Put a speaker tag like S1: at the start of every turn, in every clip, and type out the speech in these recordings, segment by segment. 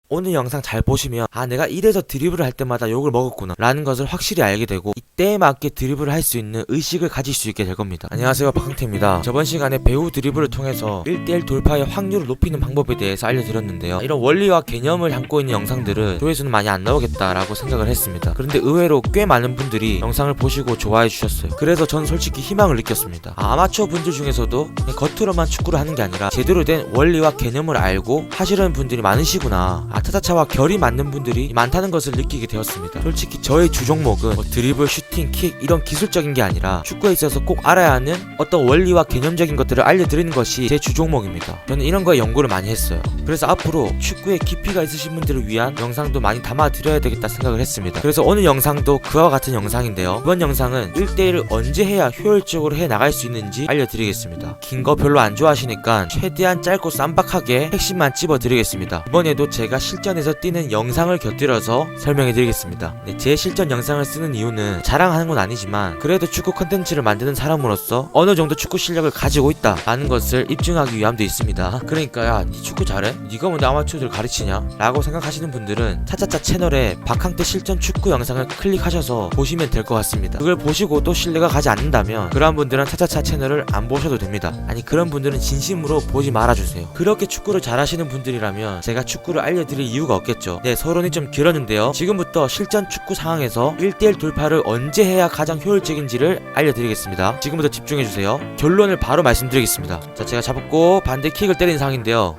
S1: 오늘 영상 잘 보시면 내가 이래서 드리블을 할 때마다 욕을 먹었구나 라는 것을 확실히 알게 되고 이때에 맞게 드리블을 할 수 있는 의식을 가질 수 있게 될 겁니다. 안녕하세요, 박항태입니다. 저번 시간에 배우 드리블을 통해서 1대1 돌파의 확률을 높이는 방법에 대해서 알려드렸는데요. 이런 원리와 개념을 담고 있는 영상들은 조회수는 많이 안 나오겠다라고 생각을 했습니다. 그런데 의외로 꽤 많은 분들이 영상을 보시고 좋아해 주셨어요. 그래서 전 솔직히 희망을 느꼈습니다. 아마추어 분들 중에서도 겉으로만 축구를 하는 게 아니라 제대로 된 원리와 개념을 알고 하시려는 분들이 많으시구나, 타자차와 결이 맞는 분들이 많다는 것을 느끼게 되었습니다. 솔직히 저의 주종목은 드리블, 슈팅, 킥 이런 기술적인 게 아니라 축구에 있어서 꼭 알아야 하는 어떤 원리와 개념적인 것들을 알려드리는 것이 제 주종목입니다. 저는 이런 거에 연구를 많이 했어요. 그래서 앞으로 축구에 깊이가 있으신 분들을 위한 영상도 많이 담아드려야 되겠다 생각을 했습니다. 그래서 오늘 영상도 그와 같은 영상인데요. 이번 영상은 1대1을 언제 해야 효율적으로 해 나갈 수 있는지 알려드리겠습니다. 긴 거 별로 안 좋아하시니까 최대한 짧고 쌈박하게 핵심만 찝어드리겠습니다. 이번에도 제가 실전에서 뛰는 영상을 곁들여서 설명해드리겠습니다. 제 실전 영상을 쓰는 이유는 자랑하는 건 아니지만 그래도 축구 컨텐츠를 만드는 사람으로서 어느 정도 축구 실력을 가지고 있다 라는 것을 입증하기 위함도 있습니다. 그러니까 야, 니 축구 잘해? 니가 뭐 아마추어들 가르치냐? 라고 생각하시는 분들은 차차차 채널에 박항태 실전 축구 영상을 클릭하셔서 보시면 될 것 같습니다. 그걸 보시고 또 신뢰가 가지 않는다면 그런 분들은 차차차 채널을 안 보셔도 됩니다. 아니, 그런 분들은 진심으로 보지 말아주세요. 그렇게 축구를 잘하시는 분들이라면 제가 축구를 알려드릴 이유가 없겠죠. 네, 서론이 좀 길었는데요. 지금부터 실전 축구 상황에서 1대1 돌파를 언제 해야 가장 효율적인지를 알려드리겠습니다. 지금부터 집중해주세요. 결론을 바로 말씀드리겠습니다. 자, 제가 잡고 반대 킥을 때리는 상황인데요.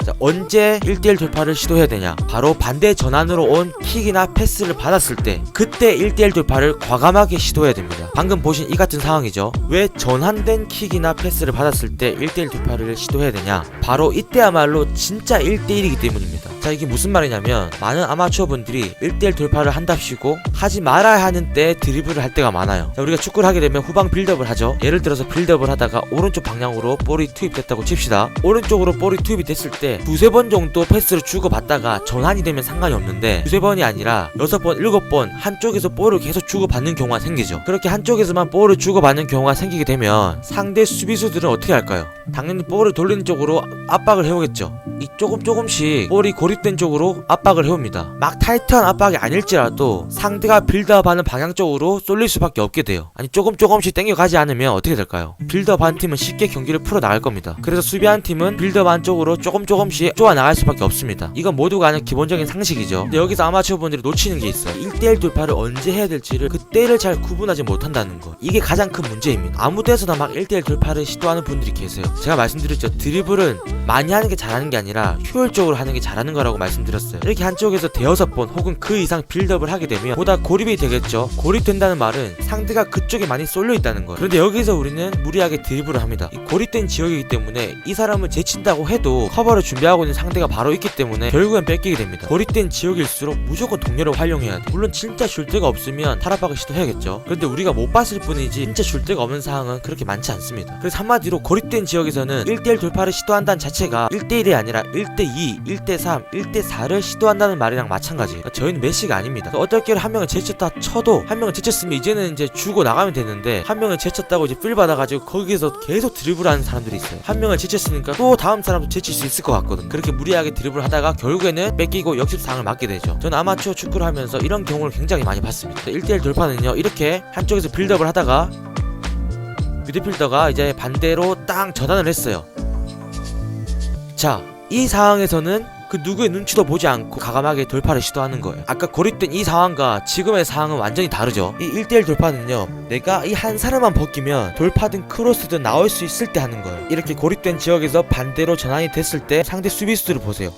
S1: 자, 언제 1대1 돌파를 시도해야 되냐? 바로 반대 전환으로 온 킥이나 패스를 받았을 때 그때 1대1 돌파를 과감하게 시도해야 됩니다. 방금 보신 이 같은 상황이죠. 왜 전환된 킥이나 패스를 받았을 때 1대1 돌파를 시도해야 되냐? 바로 이때야말로 진짜 1대1이기 때문입니다. 자, 이게 무슨 말이냐면 많은 아마추어 분들이 1대1 돌파를 한답시고 하지 말아야 하는 때 드리블을 할 때가 많아요. 자, 우리가 축구를 하게 되면 후방 빌드업을 하죠. 예를 들어서 빌드업을 하다가 오른쪽 방향으로 볼이 투입됐다고 칩시다. 오른쪽으로 볼이 투입이 됐을 때 두세 번 정도 패스를 주고받다가 전환이 되면 상관이 없는데 두세 번이 아니라 6번, 7번 한쪽에서 볼을 계속 주고받는 경우가 생기죠. 그렇게 한쪽에서만 볼을 주고받는 경우가 생기게 되면 상대 수비수들은 어떻게 할까요? 당연히 볼을 돌리는 쪽으로 압박을 해오겠죠. 이 조금씩 볼이 고립된 쪽으로 압박을 해옵니다. 막 타이트한 압박이 아닐지라도 상대가 빌드업하는 방향 쪽으로 쏠릴 수밖에 없게 돼요. 아니, 조금씩 땡겨가지 않으면 어떻게 될까요? 빌드업 한 팀은 쉽게 경기를 풀어 나갈 겁니다. 그래서 수비 한 팀은 빌드업 안쪽으로 조금씩 쪼아 나갈 수밖에 없습니다. 이건 모두가 아는 기본적인 상식이죠. 근데 여기서 아마추어 분들이 놓치는 게 있어요. 1대1 돌파를 언제 해야 될지를 그때를 잘 구분하지 못한다는 거. 이게 가장 큰 문제입니다. 아무 데서나 막 1대1 돌파를 시도하는 분들이 계세요. 제가 말씀드렸죠. 드리블은 많이 하는 게 잘하는 게 아니라 효율적으로 하는 게 잘하는 거라고 말씀드렸어요. 이렇게 한쪽에서 대여섯 번 혹은 그 이상 빌드업을 하게 되면 보다 고립이 되겠죠. 고립된다는 말은 상대가 그쪽에 많이 쏠려 있다는 거예요. 그런데 여기서 우리는 무리하게 드리블을 합니다. 이 고립된 지역이기 때문에 이 사람을 제친다고 해도 커버를 준비하고 있는 상대가 바로 있기 때문에 결국엔 뺏기게 됩니다. 고립된 지역일수록 무조건 동료를 활용해야 돼. 물론 진짜 줄 데가 없으면 탈압박을 시도해야겠죠. 그런데 우리가 못 봤을 뿐이지 진짜 줄 데가 없는 상황은 그렇게 많지 않습니다. 그래서 한마디로 고립된 지역에서는 1대1 돌파를 시도한다는 자체가 1대1이 아니라 1대2, 1대3, 1대4를 시도한다는 말이랑 마찬가지예요. 그러니까 저희는 메시가 아닙니다. 어떨결에 한 명을 제쳤다 쳐도 한 명을 제쳤으면 이제는 이제 주고 나가면 되는데 한 명을 제쳤다고 이제 필 받아가지고 거기에서 계속 드리블하는 사람들이 있어요. 한 명을 제쳤으니까 또 다음 사람도 제칠 수 있을 것 같거든. 그렇게 무리하게 드리블을 하다가 결국에는 뺏기고 역습상을 맞게 되죠. 저는 아마추어 축구를 하면서 이런 경우를 굉장히 많이 봤습니다. 1대1 돌파는요, 이렇게 한쪽에서 빌드업을 하다가 미드필더가 이제 반대로 딱 전환을 했어요. 자, 이 상황에서는 그 누구의 눈치도 보지 않고 과감하게 돌파를 시도하는 거예요. 아까 고립된 이 상황과 지금의 상황은 완전히 다르죠. 이 1대1 돌파는요, 내가 이 한 사람만 벗기면 돌파든 크로스든 나올 수 있을 때 하는 거예요. 이렇게 고립된 지역에서 반대로 전환이 됐을 때 상대 수비수들을 보세요.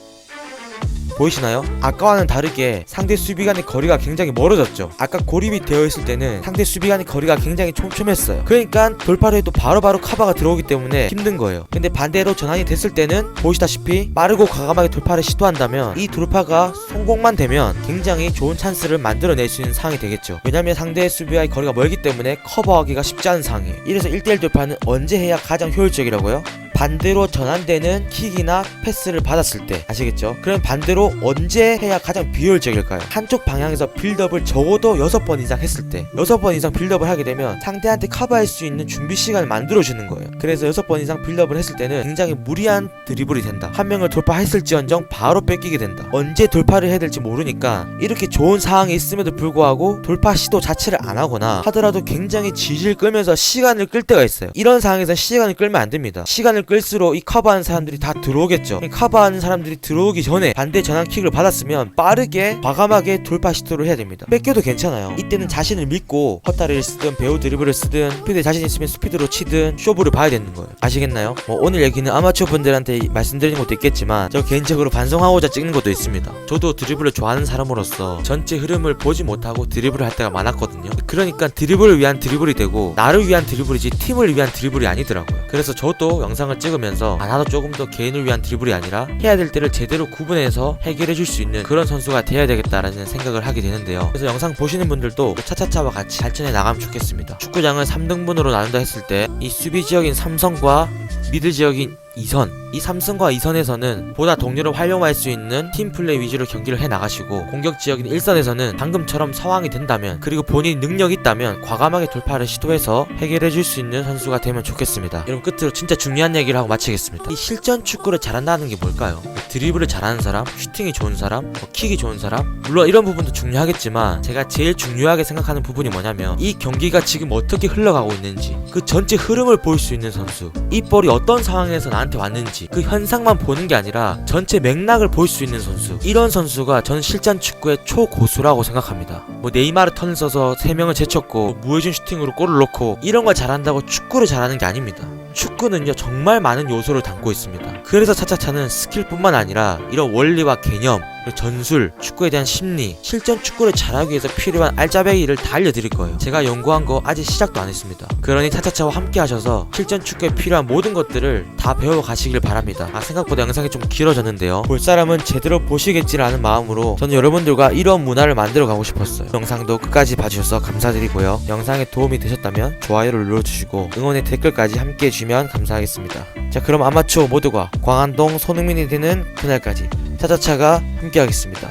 S1: 보이시나요? 아까와는 다르게 상대 수비 간의 거리가 굉장히 멀어졌죠. 아까 고립이 되어 있을 때는 상대 수비 간의 거리가 굉장히 촘촘했어요. 그러니까 돌파를 해도 바로바로 커버가 들어오기 때문에 힘든 거예요. 근데 반대로 전환이 됐을 때는 보시다시피 빠르고 과감하게 돌파를 시도한다면 이 돌파가 성공만 되면 굉장히 좋은 찬스를 만들어낼 수 있는 상황이 되겠죠. 왜냐면 상대의 수비와의 거리가 멀기 때문에 커버하기가 쉽지 않은 상황이에요. 이래서 1대1 돌파는 언제 해야 가장 효율적이라고요? 반대로 전환되는 킥이나 패스를 받았을 때, 아시겠죠? 그럼 반대로 언제 해야 가장 비효율적일까요? 한쪽 방향에서 빌드업을 적어도 6번 이상 했을 때, 6번 이상 빌드업을 하게 되면 상대한테 커버할 수 있는 준비 시간을 만들어주는 거예요. 그래서 6번 이상 빌드업을 했을 때는 굉장히 무리한 드리블이 된다. 한 명을 돌파했을지언정 바로 뺏기게 된다. 언제 돌파를 해야 될지 모르니까 이렇게 좋은 상황이 있음에도 불구하고 돌파 시도 자체를 안 하거나 하더라도 굉장히 질질 끌면서 시간을 끌 때가 있어요. 이런 상황에서 시간을 끌면 안 됩니다. 시간을 끌수록 이 커버하는 사람들이 다 들어오겠죠. 커버하는 사람들이 들어오기 전에 반대 전환킥을 받았으면 빠르게 과감하게 돌파 시도를 해야 됩니다. 뺏겨도 괜찮아요. 이때는 자신을 믿고 헛다리를 쓰든 배우 드리블을 쓰든 스피드에 자신 있으면 스피드로 치든 쇼부를 봐야 되는 거예요. 아시겠나요? 오늘 얘기는 아마추어 분들한테 말씀드리는 것도 있겠지만 저 개인적으로 반성하고자 찍는 것도 있습니다. 저도 드리블을 좋아하는 사람으로서 전체 흐름을 보지 못하고 드리블을 할 때가 많았거든요. 그러니까 드리블을 위한 드리블이 되고 나를 위한 드리블이지 팀을 위한 드리블이 아니더라고요. 그래서 저도 영상을 찍으면서 나도 조금 더 개인을 위한 드리블이 아니라 해야 될 때를 제대로 구분해서 해결해 줄 수 있는 그런 선수가 돼야 되겠다라는 생각을 하게 되는데요. 그래서 영상 보시는 분들도 차차차와 같이 발전해 나가면 좋겠습니다. 축구장을 3등분으로 나눈다 했을 때 이 수비 지역인 삼성과 미드 지역인 2선, 이 3선과 2선에서는 보다 동료를 활용할 수 있는 팀플레이 위주로 경기를 해나가시고 공격 지역인 1선에서는 방금처럼 상황이 된다면 그리고 본인이 능력이 있다면 과감하게 돌파를 시도해서 해결해줄 수 있는 선수가 되면 좋겠습니다. 여러분 끝으로 진짜 중요한 얘기를 하고 마치겠습니다. 이 실전 축구를 잘한다는 게 뭘까요? 드리블을 잘하는 사람, 슈팅이 좋은 사람, 킥이 좋은 사람, 물론 이런 부분도 중요하겠지만 제가 제일 중요하게 생각하는 부분이 뭐냐면 이 경기가 지금 어떻게 흘러가고 있는지 그 전체 흐름을 볼 수 있는 선수, 이 볼이 어떤 상황에서 나한테 왔는지 그 현상만 보는 게 아니라 전체 맥락을 볼 수 있는 선수, 이런 선수가 전 실전 축구의 초고수라고 생각합니다. 네이마르 턴을 써서 3명을 제쳤고 무회전 슈팅으로 골을 넣고 이런 걸 잘한다고 축구를 잘하는 게 아닙니다. 축구는요 정말 많은 요소를 담고 있습니다. 그래서 차차차는 스킬뿐만 아니라 이런 원리와 개념, 전술, 축구에 대한 심리, 실전 축구를 잘하기 위해서 필요한 알짜배기를 다 알려드릴 거예요. 제가 연구한 거 아직 시작도 안 했습니다. 그러니 차차차와 함께 하셔서 실전 축구에 필요한 모든 것들을 다 배워가시길 바랍니다. 생각보다 영상이 좀 길어졌는데요. 볼 사람은 제대로 보시겠지라는 마음으로 저는 여러분들과 이런 문화를 만들어 가고 싶었어요. 영상도 끝까지 봐주셔서 감사드리고요. 영상에 도움이 되셨다면 좋아요를 눌러주시고 응원의 댓글까지 함께 해주시면 감사하겠습니다. 자, 그럼 아마추어 모두가 광안동 손흥민이 되는 그날까지 차차차가 함께 하겠습니다.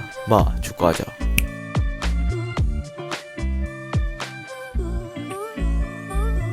S1: 축구하자.